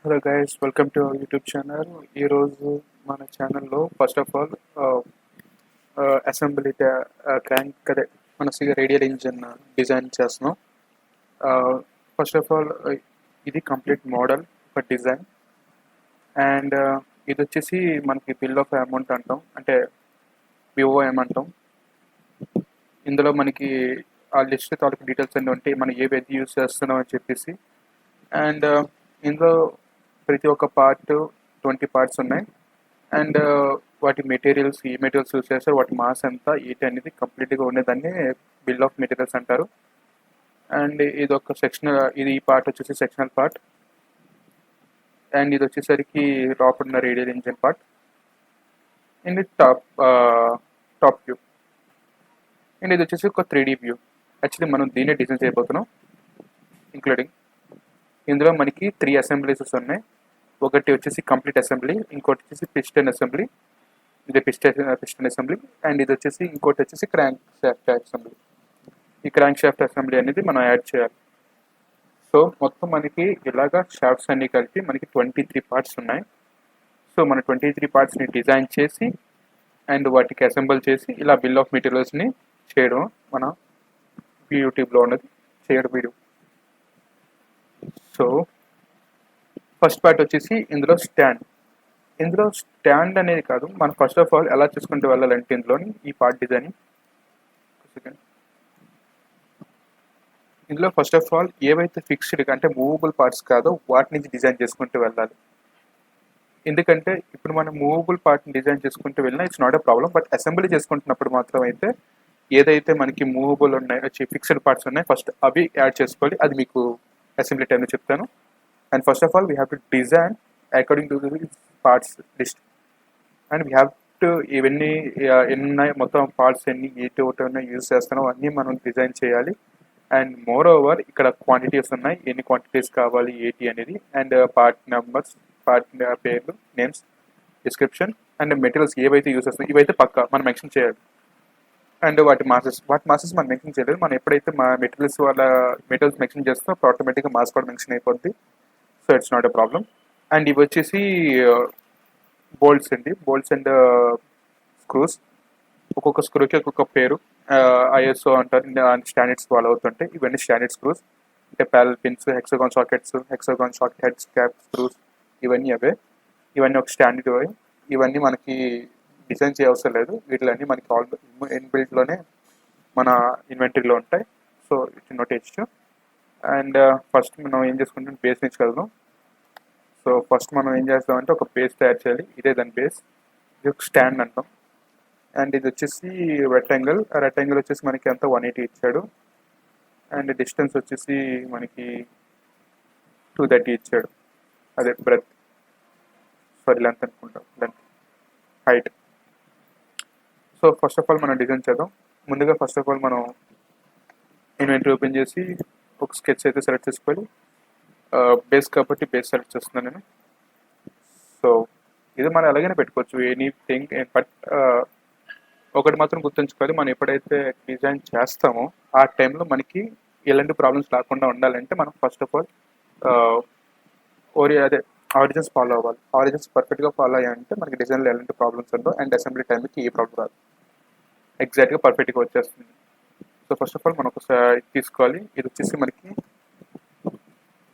Hello guys, welcome to our YouTube channel. ఈరోజు మన ఛానల్లో first of all assembly crank అదే మన రేడియల్ ఇంజిన్ డిజైన్ చేస్తున్నాం. ఫస్ట్ ఆఫ్ ఆల్ ఇది కంప్లీట్ మోడల్ ఒక డిజైన్ అండ్ ఇది వచ్చేసి మనకి బిల్ ఆఫ్ అమౌంట్ అంటాం, అంటే బిఓఎం అంటాం. ఇందులో మనకి ఆ లిస్ట్ తాలూకు డీటెయిల్స్ అన్నీ ఉంటాయి, మనం ఏ వెజ్ యూస్ చేస్తున్నాం అని చెప్పేసి. అండ్ ఇందులో ప్రతి ఒక్క పార్ట్ 20 పార్ట్స్ ఉన్నాయి. అండ్ వాటి మెటీరియల్స్, ఏ మెటీరియల్స్ యూస్ చేస్తారు, వాటి మాస్ ఎంత, ఏంటి అనేది కంప్లీట్గా ఉండేదాన్ని బిల్ ఆఫ్ మెటీరియల్స్ అంటారు. అండ్ ఇది ఒక సెక్షనల్, ఇది ఈ పార్ట్ వచ్చేసి సెక్షనల్ పార్ట్. అండ్ ఇది వచ్చేసరికి టాప్ ఉన్న radial engine part. And top view. And ఇది వచ్చేసి ఒక 3D వ్యూ. యాక్చువల్లీ మనం దీన్నే డిజైన్ చేయబోతున్నాం. ఇంక్లూడింగ్ ఇందులో మనకి 3 అసెంబ్లీస్ ఉన్నాయి. ఒకటి వచ్చేసి కంప్లీట్ అసెంబ్లీ, ఇంకోటి వచ్చేసి పిస్టన్ అసెంబ్లీ, ఇది పిస్టన్ అసెంబ్లీ. అండ్ ఇది వచ్చేసి ఇంకోటి వచ్చేసి క్రాంక్ షాఫ్ట్ అసెంబ్లీ. ఈ క్రాంక్ షాఫ్ట్ అసెంబ్లీ అనేది మనం యాడ్ చేయాలి. సో మొత్తం మనకి ఇలాగా షాఫ్ట్స్ అన్ని కలిపి మనకి 23 పార్ట్స్ ఉన్నాయి. సో మన 23 పార్ట్స్ని డిజైన్ చేసి అండ్ వాటికి అసెంబుల్ చేసి ఇలా బిల్ ఆఫ్ మెటీరియల్స్ని చేయడం మన యూట్యూబ్లో ఉన్నది చేయడం వీడియో. సో ఫస్ట్ పార్ట్ వచ్చేసి ఇందులో స్టాండ్ అనేది కాదు, మనం ఫస్ట్ ఆఫ్ ఆల్ ఎలా చేసుకుంటూ వెళ్ళాలంటే ఇందులోని ఈ పార్ట్ డిజైనింగ్. ఇందులో ఫస్ట్ ఆఫ్ ఆల్ ఏవైతే ఫిక్స్డ్ అంటే మూవబుల్ పార్ట్స్ కాదో వాటి నుంచి డిజైన్ చేసుకుంటూ వెళ్ళాలి. ఎందుకంటే ఇప్పుడు మనం మూవబుల్ పార్ట్ని డిజైన్ చేసుకుంటూ వెళ్ళినా it's not a problem, but assembly చేసుకుంటున్నప్పుడు మాత్రం అయితే ఏదైతే మనకి మూవబుల్ ఉన్నాయి, ఫిక్స్డ్ పార్ట్స్ ఉన్నాయి, ఫస్ట్ అవి యాడ్ చేసుకోవాలి. అది మీకు అసెంబ్లీ టైంలో చెప్తాను. And first of all, we have to design according to the parts list. And we have to ఇవన్నీ ఎన్ని మొత్తం పార్ట్స్ ఎన్ని ఒకటి యూజ్ చేస్తున్నాం అన్నీ మనం డిజైన్ చేయాలి. అండ్ మోర్ ఓవర్ ఇక్కడ క్వాంటిటీస్ ఉన్నాయి, ఎన్ని క్వాంటిటీస్ కావాలి ఏంటి అనేది. అండ్ పార్ట్ నెంబర్స్, పార్ట్ పేర్లు, నేమ్స్, డిస్క్రిప్షన్ అండ్ మెటీరియల్స్ ఏవైతే యూజ్ చేస్తున్నాయి ఇవైతే పక్కా మనం మెన్షన్ చేయాలి. అండ్ వాటి మాసెస్ మనం మెన్షన్ చేయలేదు. మనం ఎప్పుడైతే మా మెటీరియల్స్ మెన్షన్ చేస్తామో అప్పుడు ఆటోమేటిక్గా మాస్ కూడా మెన్షన్ అయిపోద్ది. So it's not a problem. And ఇవి వచ్చేసి బోల్ట్స్ అండ్ స్క్రూస్. ఒక్కొక్క స్క్రూకి ఒక్కొక్క పేరు, ఐఎస్ఓ అంటారు, స్టాండర్డ్స్ ఫాలో అవుతుంటాయి. ఇవన్నీ స్టాండర్డ్ స్క్రూస్, అంటే parallel pins, hexagon sockets, hexagon short heads, cap screws, ఇవన్నీ అవే. ఇవన్నీ ఒక స్టాండర్డ్ వే. ఇవన్నీ మనకి డిజైన్ చేయవసరం లేదు, వీటిలన్నీ మనకి ఇన్బిల్ట్లోనే మన ఇన్వెంటరీలో ఉంటాయి. సో ఇట్ నోటేజ్. అండ్ ఫస్ట్ మనం ఏం చేసుకుంటాం, బేస్ నుంచి వెళ్దాం. సో ఫస్ట్ మనం ఏం చేస్తామంటే ఒక బేస్ తయారు చేయాలి. ఇదే దాని బేస్. ఇది ఒక స్టాండ్ అంటాం. అండ్ ఇది వచ్చేసి రెక్టాంగిల్. ఆ రెక్టాంగిల్ వచ్చేసి మనకి అంతా 180 ఇచ్చాడు. అండ్ డిస్టెన్స్ వచ్చేసి మనకి 230 ఇచ్చాడు. అదే బ్రెత్, సారీ లెంత్ అనుకుంటాం, length, height. So first of all మనం డిజైన్ చేద్దాం. ముందుగా ఫస్ట్ ఆఫ్ ఆల్ మనం ఇన్వెంటరీ ఓపెన్ చేసి ఒక స్కెచ్ అయితే సెలెక్ట్ చేసుకోవాలి. బేస్ కాబట్టి బేస్ సెలెక్ట్ చేస్తున్నాను నేను. సో ఇది మనం ఎలాగైనా పెట్టుకోవచ్చు, ఎనీథింగ్. బట్ ఒకటి మాత్రం గుర్తుంచుకోవాలి, మనం ఎప్పుడైతే డిజైన్ చేస్తామో ఆ టైంలో మనకి ఎలాంటి ప్రాబ్లమ్స్ రాకుండా ఉండాలంటే మనం first of all origins follow అవ్వాలి. ఆరిజిన్స్ పర్ఫెక్ట్గా ఫాలో అయ్యాయంటే మనకి డిజైన్లో ఎలాంటి ప్రాబ్లమ్స్ ఉండవు అండ్ అసెంబ్లీ టైంకి ఏ ప్రాబ్లం రాదు, ఎగ్జాక్ట్గా పర్ఫెక్ట్గా వచ్చేస్తుంది. సో ఫస్ట్ ఆఫ్ ఆల్ మనం ఒకసారి తీసుకోవాలి. ఇది వచ్చేసి మనకి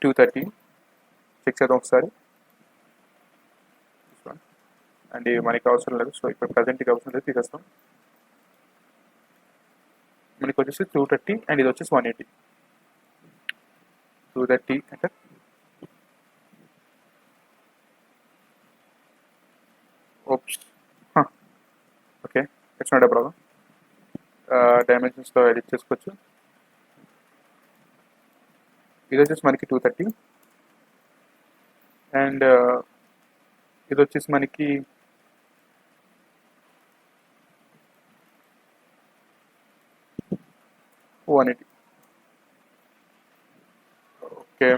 230 చెక్ చేద్దాం ఒకసారి. అండ్ ఇవి మనకి అవసరం లేదు, సో ఇప్పుడు ప్రజెంట్కి అవసరం లేదు, తీసేస్తాం. మనకి వచ్చేసి 230 అండ్ ఇది వచ్చేసి 180. 230 అంటే okay, it's not a problem. డైమెన్షన్స్లో ఎడిట్ చేసుకోవచ్చు. ఇది వచ్చేసి మనకి 230 అండ్ ఇది వచ్చేసి మనకి 180. ఓకే,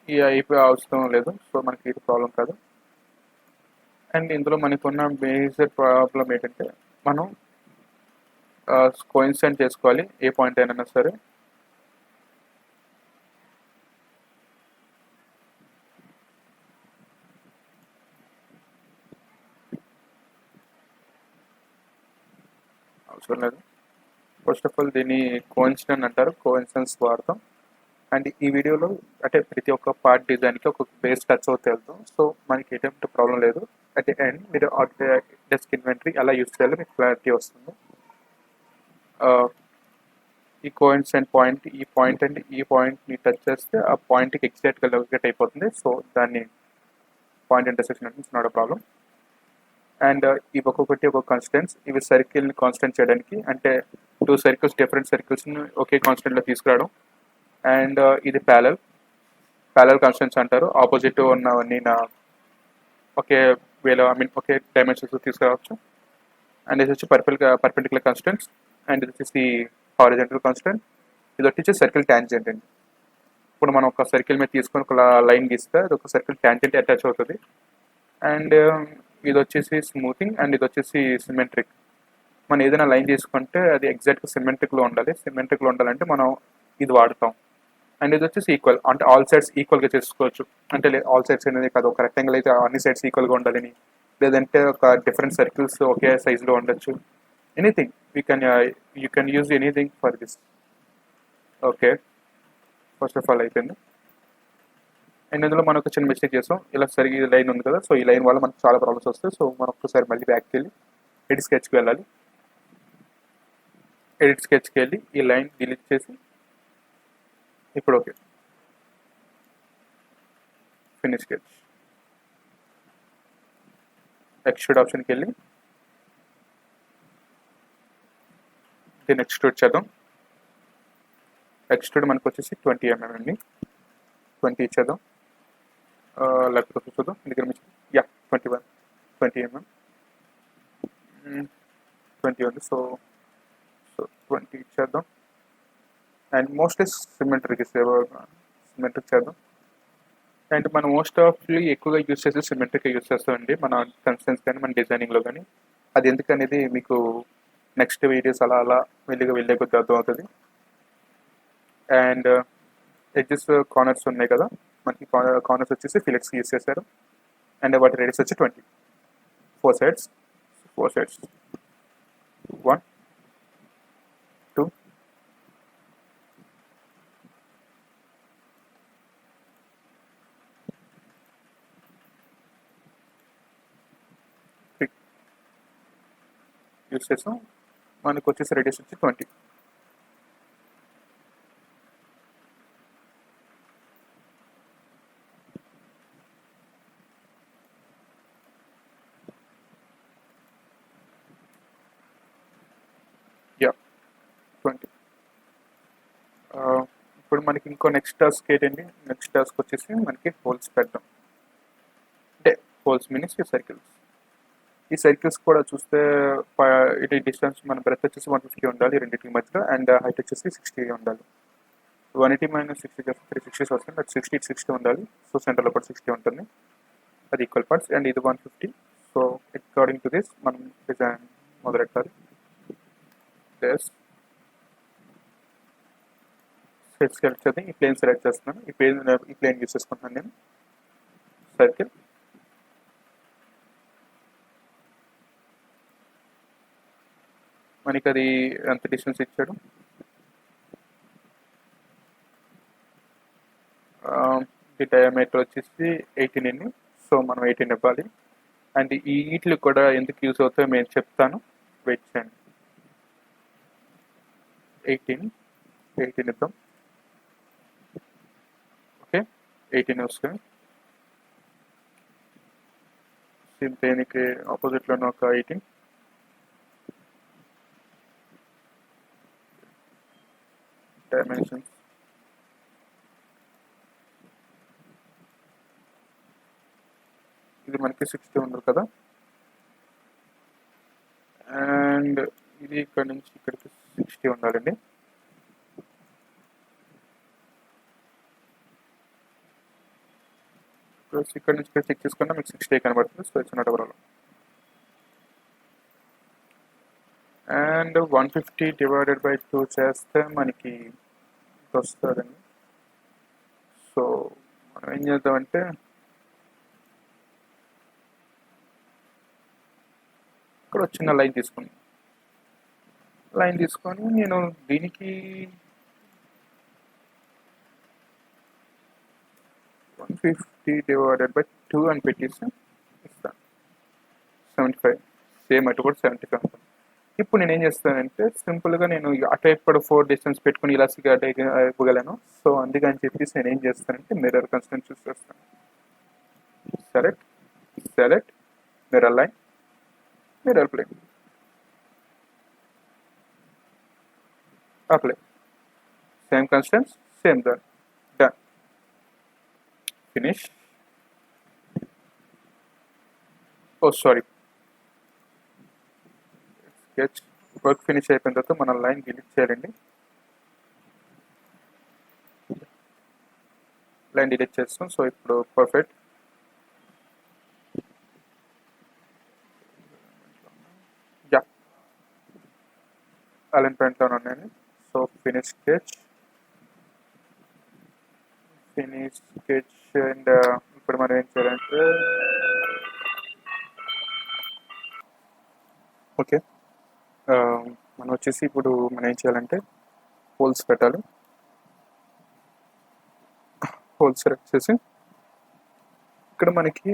ఈ అయిపోయి అవసరం లేదు, సో మనకి ఇది ప్రాబ్లం కాదు. అండ్ ఇందులో మనకున్న మేజర్ ప్రాబ్లం ఏంటంటే మనం కోయిన్సిడెంట్ చేసుకోవాలి ఏ పాయింట్ అయినా సరే. అవసరం లేదు. ఫస్ట్ ఆఫ్ ఆల్ దీన్ని కోయిన్సిడెంట్ అంటారు, కోయిన్సిడెన్స్ వాడతాం. అండ్ ఈ వీడియోలో అంటే ప్రతి ఒక్క పార్ట్ డిజైన్కి ఒక బేస్ టచ్ అవుతే వెళ్తాం. సో మనకి ఎటువంటి ప్రాబ్లం లేదు. అట్ ది ఎండ్ మీరు డెస్క్ ఇన్వెంటరీ ఎలా యూస్ చేయాలో మీకు క్లారిటీ వస్తుంది. ఈ కోయిన్సిడెంట్ పాయింట్, ఈ పాయింట్ అండ్ ఈ పాయింట్ని టచ్ చేస్తే ఆ పాయింట్కి ఎగ్జాక్ట్గా లొకేట్ అయిపోతుంది. సో దాన్ని పాయింట్ ఇంటర్సెక్షన్ అంటే it's not a problem. And ఇవి ఒక్కొక్కటి ఒక్కొక్క కాన్స్టెంట్స్. ఇవి సర్కిల్ని కాన్స్టెంట్ చేయడానికి, అంటే 2 సర్కిల్స్ డిఫరెంట్ సర్కిల్స్ని ఒకే కాన్స్టెంట్లో తీసుకురావడం. అండ్ ఇది ప్యారల్ కాన్స్టెంట్స్ అంటారు. ఆపోజిట్ ఉన్నవన్నీ ఒకే వేలో ఒకే డైమెన్షన్స్ తీసుకురావచ్చు. అండ్ ఇది వచ్చి పర్పెండిక్యులర్ కాన్స్టెంట్స్. అండ్ ఇది వచ్చేసి హారిజాంటల్ కాన్స్టెంట్. ఇది వచ్చి సర్కిల్ ట్యాంజెంట్ అండి. ఇప్పుడు మనం ఒక సర్కిల్ మీద తీసుకొని ఒక లైన్ గీస్తే అది ఒక సర్కిల్ ట్యాంజెంట్ అటాచ్ అవుతుంది. అండ్ ఇది వచ్చేసి స్మూతింగ్. అండ్ ఇది వచ్చేసి సిమెట్రిక్. మనం ఏదైనా లైన్ తీసుకుంటే అది ఎగ్జాక్ట్గా సిమెట్రిక్లో ఉండాలి. సిమెట్రిక్లో ఉండాలంటే మనం ఇది వాడతాం. అండ్ ఇది వచ్చేసి ఈక్వల్, అంటే ఆల్ సైడ్స్ ఈక్వల్గా చేసుకోవచ్చు. అంటే ఆల్ సైడ్స్ అనేది కాదు, ఒక రెక్టాంగిల్ అయితే అన్ని సైడ్స్ ఈక్వల్గా ఉండాలని, లేదంటే ఒక డిఫరెంట్ సర్కిల్స్ ఒకే సైజులో ఉండొచ్చు. Anything you can use anything for this. Okay, first of all అయిపోయింది. అండ్ ఇందులో మనం ఒక చిన్న మిస్టేక్ చేస్తాం. ఇలా సరిగ్గా ఈ లైన్ ఉంది కదా, సో ఈ లైన్ వల్ల మనకు చాలా ప్రాబ్లమ్స్ వస్తాయి. సో మనం ఒక్కసారి మళ్ళీ బ్యాక్కి వెళ్ళి ఎడిట్ స్కెచ్కి వెళ్ళాలి. ఎడిట్ స్కెచ్కి వెళ్ళి ఈ లైన్ డిలీట్ చేసి ఇప్పుడు ఓకే, ఫినిష్ స్కెచ్. ఎక్స్ట్రూడ్ ఆప్షన్కి వెళ్ళి దీన్ని ఎక్స్ట్రూడ్ చేద్దాం. ఎక్స్ట్రూడ్ మనకు వచ్చేసి 20 mm అండి. 20 ఇచ్చేద్దాం. లేకపోతే చూద్దాం దగ్గర నుంచి. 20 mm 20 ఉంది. సో 20 ఇచ్చేద్దాం. అండ్ మోస్ట్లీ సిమెట్రిక్ చేద్దాం. అండ్ మనం మోస్ట్ ఆఫ్లీ ఎక్కువగా యూస్ చేసి సిమెట్రిక్ యూస్ చేస్తామండి మన కన్స్టెన్స్ కానీ మన డిజైనింగ్లో కానీ. అది ఎందుకనేది మీకు నెక్స్ట్ వీడియోస్ అలా వెళ్ళే కొద్ది అర్థం అవుతుంది. అండ్ ఎడ్జెస్ కార్నర్స్ ఉన్నాయి కదా, మనకి కార్నర్స్ వచ్చేసి ఫిలెక్స్ యూస్ చేశారు. అండ్ వాటి రేడియస్ వచ్చి 20. 4 sides 1 2 3 యూస్ చేసాం. మనకు వచ్చేసి రేడియస్ వచ్చి 20. ఇప్పుడు మనకి ఇంకో నెక్స్ట్ టాస్క్ ఏంటండి, నెక్స్ట్ టాస్క్ వచ్చేసి మనకి హోల్స్ పెట్టడం. అంటే హోల్స్ మీన్స్ సర్కిల్స్. ఈ సర్కిల్స్ కూడా చూస్తే ఇది డిస్టెన్స్ మన బ్రెత్ వచ్చేసి 150 ఉండాలి రెండింటికి మధ్యలో. అండ్ హైట్ వచ్చేసి 60 ఉండాలి. 180 - 60 360 వస్తుంది. అది 60 ఉండాలి. సో సెంటర్లో కూడా 60 ఉంటుంది. అది ఈక్వల్ పార్ట్స్. అండ్ ఇది 150. సో అకార్డింగ్ టు దిస్ మనం డిజైన్ మొదలెట్టాలి. సెలెక్ట్ చేద్దాం. ఈ ప్లేన్ సెలెక్ట్ చేస్తున్నాను. ఈ ప్లేన్ యూస్ చేసుకుంటున్నాను నేను. సర్కిల్ మనకి అది ఎంత డిస్టెన్స్ ఇచ్చాడు, ఈ డయామీటర్ వచ్చేసి 18 అండి. సో మనం 18 ఇవ్వాలి. అండ్ ఈ వీటిలు కూడా ఎందుకు యూస్ అవుతాయో నేను చెప్తాను, వెయిట్ చేయండి. 18 ఇద్దాం. ఓకే, 18 వస్తుంది. దీనికి ఆపోజిట్లోనే ఒక 18. డైమెన్షన్స్ ఇది మనకి 60 ఉండదు కదా. అండ్ ఇది ఇక్కడ నుంచి ఇక్కడికి 60 ఉండాలండి. ప్లస్ ఇక్కడ నుంచి ఇక్కడ చెక్ చేసుకున్నా మీకు 60 కనబడుతుంది. So it's not a problem. And 150 divided by 2 చేస్తే మనకి వస్తుందండి. సో మనం ఏం చేద్దామంటే ఇక్కడ చిన్న లైన్ తీసుకుని నేను దీనికి 150 డివైడెడ్ బై 2 అని పెట్టేసి ఇస్తాను. 75 సేమ్ అటు కూడా 75 ఉంటుంది. ఇప్పుడు నేను ఏం చేస్తానంటే సింపుల్గా నేను అటువైపు కూడా 4 డిస్టెన్స్ పెట్టుకుని ఇలా ఇవ్వగలను. సో అందుకని చెప్పేసి నేను ఏం చేస్తానంటే మిర్రర్ కన్స్టెంట్ చూస్ చేస్తాను. Select mirror line, mirror plane, apply, same constants, same done, finish. Oh sorry, sketch work finish అయిపోయిన తర్వాత మనం లైన్ డిలీట్ చేయాలండి. లైన్ డిలీట్ చేస్తాం. సో ఇప్పుడు పర్ఫెక్ట్. యా, అలైన్మెంట్లో ఉన్నాయండి. సో ఫినిష్ స్కెచ్ అండ్ ఇప్పుడు మనం ఏం చేయాలంటే ఓకే, మనం వచ్చేసి ఇప్పుడు మనం ఏం చేయాలంటే హోల్స్ పెట్టాలి. హోల్స్ సెలెక్ట్ చేసి ఇక్కడ మనకి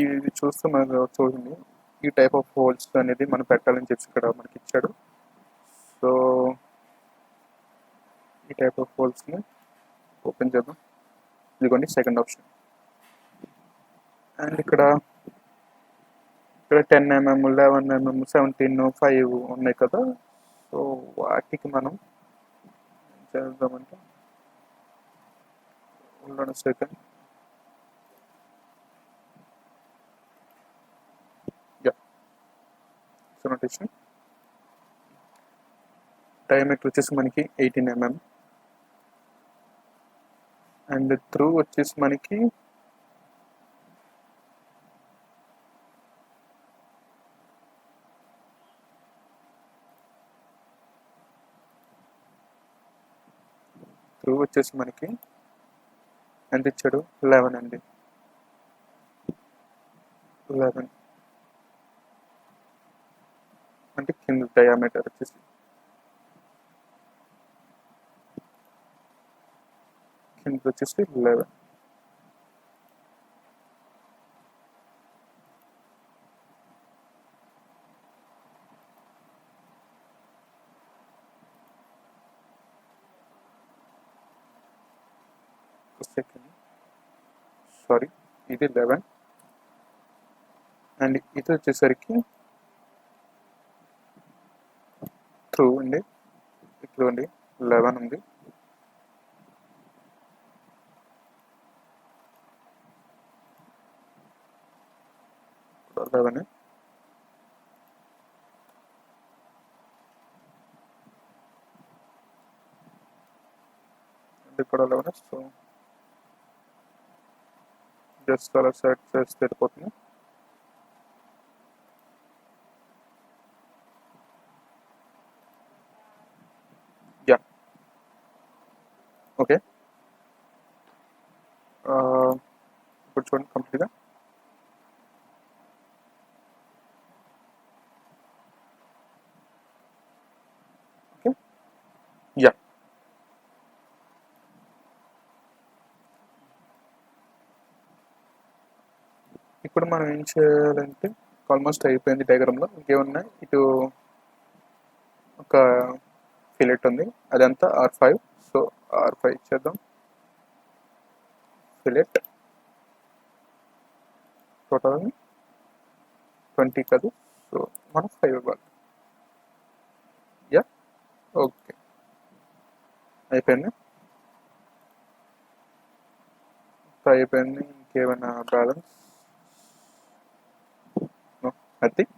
ఇది చూస్తే మనకు చూడండి ఈ టైప్ ఆఫ్ హోల్స్ అనేది మనం పెట్టాలని చెప్పి ఇక్కడ మనకి ఇచ్చాడు. సో ఈ టైప్ ఆఫ్ హోల్స్ని ఓపెన్ చేద్దాం. ఇదిగోండి సెకండ్ ఆప్షన్. అండ్ ఇక్కడ 10 mm, 11 mm, 17, 5 ఉన్నాయి కదా. సో వాటికి మనం ఏం చేద్దామంటే ఉండండి సెకండ్. నోటేషన్ డయామీటర్ వచ్చేసి మనకి 18 mm అండ్ త్రూ వచ్చేసి మనకి ఎంత ఇచ్చాడు? 11 అండి. 11 అంటే కింద డయామీటర్ వచ్చేసి కింద వచ్చేసి 11. సెకండ్, సారీ, ఇది 11 అండ్ ఇది వచ్చేసరికి త్రూ అండి. ఇట్లుండి 11 ఉంది. ఇక్కడ 11. సో జస్ట్ అలా సెట్ చేస్తే వెళ్ళిపోతుంది. Yeah, okay. ఇప్పుడు చూడండి కంప్లీట్గా. Okay, yeah. ఇప్పుడు మనం ఏం చేయాలంటే ఆల్మోస్ట్ అయిపోయింది డయాగ్రామ్లో. ఇంకేమున్నాయి, ఇటు ఒక ఫిలెట్ ఉంది, అదంతా R5. సో R5 ఇచ్చేద్దాం. ఫిలెట్ టోటల్ 20 కాదు, సో మనం 5 ఇవ్వాలి. యా, ఓకే, అయిపోయింది. ఇంకేమైనా బ్యాలెన్స్? నథింగ్.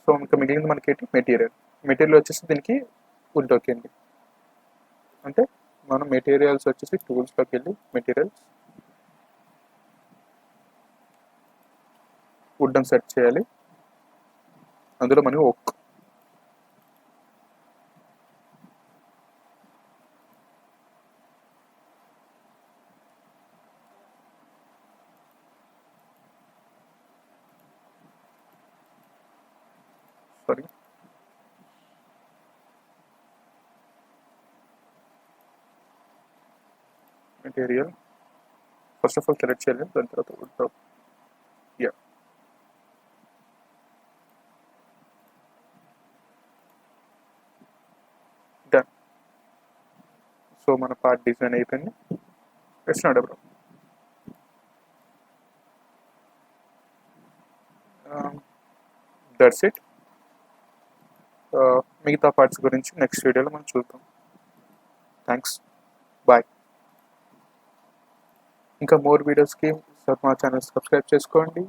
సో ఇంకా మిగిలింది మనకి మెటీరియల్ వచ్చేసి దీనికి వుడ్ అండి. అంటే మనం మెటీరియల్స్ వచ్చేసి టూల్స్లోకి వెళ్ళి మెటీరియల్స్ వుడ్ అని సెట్ చేయాలి. అందులో మనకి oak material first of all select చేయాలి, దాని తర్వాత wood top. Yeah, done. So మన పార్ట్ డిజైన్ అయిపోయింది. It's not a problem. That's it. మిగతా పార్ట్స్ గురించి నెక్స్ట్ వీడియోలో మనం చూద్దాం. Thanks, bye. ఇంకా మోర్ వీడియోస్కి సార్ మా ఛానల్ సబ్స్క్రైబ్ చేసుకోండి.